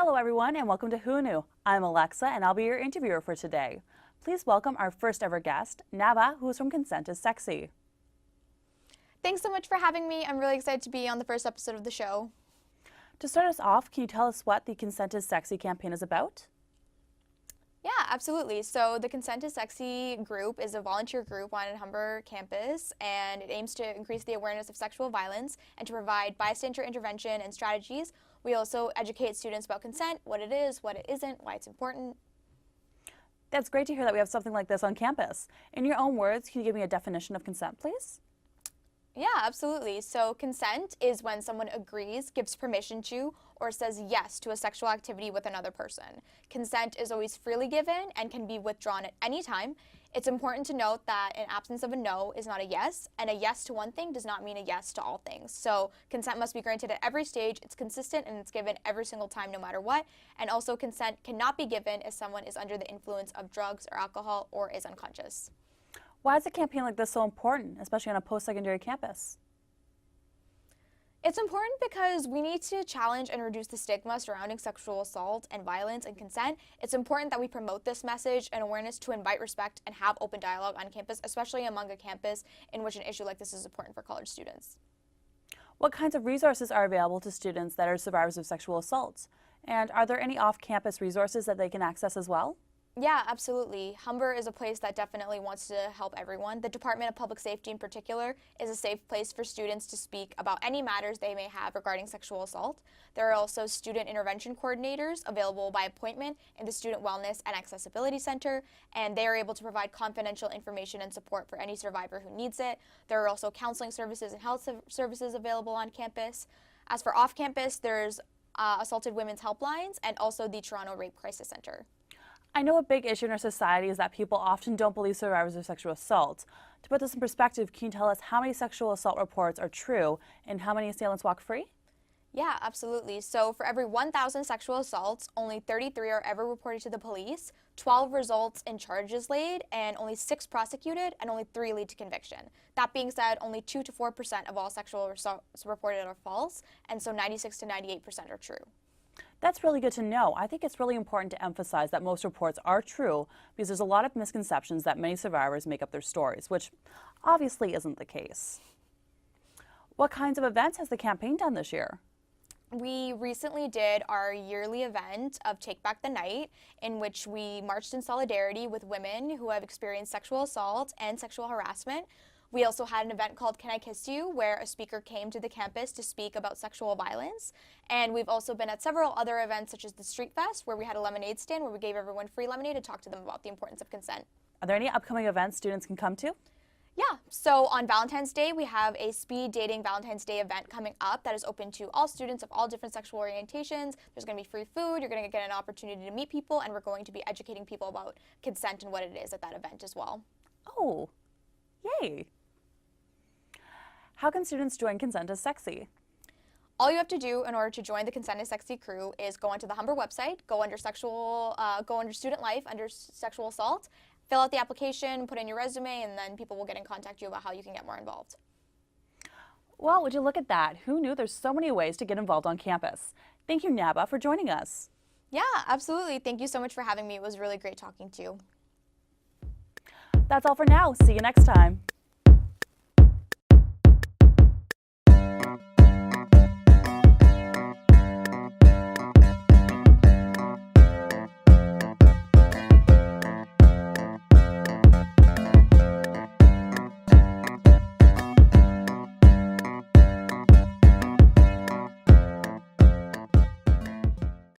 Hello everyone and welcome to Hu Knu. I'm Alexa and I'll be your interviewer for today. Please welcome our first ever guest, Nava, who's from Consent is Sexy. Thanks so much for having me. I'm really excited to be on the first episode of the show. To start us off, can you tell us what the Consent is Sexy campaign is about? Yeah, absolutely. So the Consent is Sexy group is a volunteer group on Humber campus, and it aims to increase the awareness of sexual violence and to provide bystander intervention and strategies. We also educate students about consent, what it is, what it isn't, why it's important. That's great to hear that we have something like this on campus. In your own words, can you give me a definition of consent, please? Yeah, absolutely. So consent is when someone agrees, gives permission to, or says yes to a sexual activity with another person. Consent is always freely given and can be withdrawn at any time. It's important to note that an absence of a no is not a yes, and a yes to one thing does not mean a yes to all things. So consent must be granted at every stage, it's consistent, and it's given every single time no matter what. And also consent cannot be given if someone is under the influence of drugs or alcohol or is unconscious. Why is a campaign like this so important, especially on a post-secondary campus? It's important because we need to challenge and reduce the stigma surrounding sexual assault and violence and consent. It's important that we promote this message and awareness to invite respect and have open dialogue on campus, especially among a campus in which an issue like this is important for college students. What kinds of resources are available to students that are survivors of sexual assault? And are there any off-campus resources that they can access as well? Yeah, absolutely. Humber is a place that definitely wants to help everyone. The Department of Public Safety in particular is a safe place for students to speak about any matters they may have regarding sexual assault. There are also student intervention coordinators available by appointment in the Student Wellness and Accessibility Center, and they are able to provide confidential information and support for any survivor who needs it. There are also counseling services and health services available on campus. As for off-campus, there's Assaulted Women's Helplines and also the Toronto Rape Crisis Center. I know a big issue in our society is that people often don't believe survivors of sexual assault. To put this in perspective, can you tell us how many sexual assault reports are true and how many assailants walk free? Yeah, absolutely. So for every 1,000 sexual assaults, only 33 are ever reported to the police, 12 results in charges laid, and only 6 prosecuted, and only 3 lead to conviction. That being said, only 2 to 4% of all sexual assaults reported are false, and so 96 to 98% are true. That's really good to know. I think it's really important to emphasize that most reports are true because there's a lot of misconceptions that many survivors make up their stories, which obviously isn't the case. What kinds of events has the campaign done this year? We recently did our yearly event of Take Back the Night, in which we marched in solidarity with women who have experienced sexual assault and sexual harassment. We also had an event called Can I Kiss You, where a speaker came to the campus to speak about sexual violence. And we've also been at several other events, such as the Street Fest, where we had a lemonade stand where we gave everyone free lemonade to talk to them about the importance of consent. Are there any upcoming events students can come to? Yeah, so on Valentine's Day, we have a speed dating Valentine's Day event coming up that is open to all students of all different sexual orientations. There's going to be free food, you're going to get an opportunity to meet people, and we're going to be educating people about consent and what it is at that event as well. Oh, yay! How can students join Consent is Sexy? All you have to do in order to join the Consent is Sexy crew is go onto the Humber website, go under student life, under sexual assault, fill out the application, put in your resume, and then people will get in contact you about how you can get more involved. Well, would you look at that? Who knew there's so many ways to get involved on campus? Thank you, Naba, for joining us. Yeah, absolutely. Thank you so much for having me. It was really great talking to you. That's all for now. See you next time.